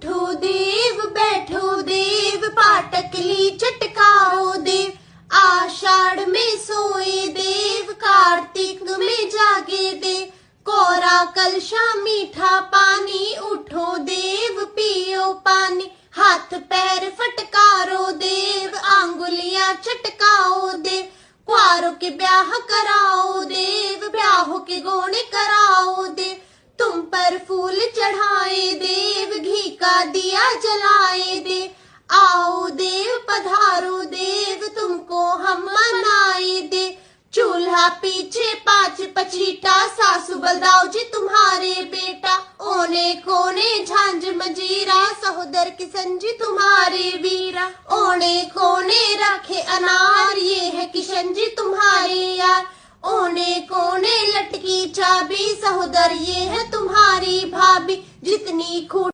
उठो देव बैठो देव, पाटकली चटकाओ देव। आषाढ़ में सोए देव, कार्तिक में जागे देव। कोरा कलशा मीठा पानी, उठो देव पियो पानी। हाथ पैर फटकारो देव, आंगुलियां चटकाओ देव। क्वारों के ब्याह कराओ देव, ब्याहों के गोने कराओ देव। तुम पर फूल चढ़ाए देव, घी का दिया जलाए देव। आओ देव पधारो देव, तुमको हम मनाए देव। चूल्हा पीछे 5 पछीटा, सासू बलदाऊ जी तुम्हारे बेटा। ओने कोने झांझ मजीरा, सहोदर किशन जी तुम्हारे वीरा। ओने कोने रखे अनार, ये है किशन जी तुम्हारे यार। ओने कोने लटकी चाबी, सहोदर ये है तुम्हारी भाभी। जितनी खूट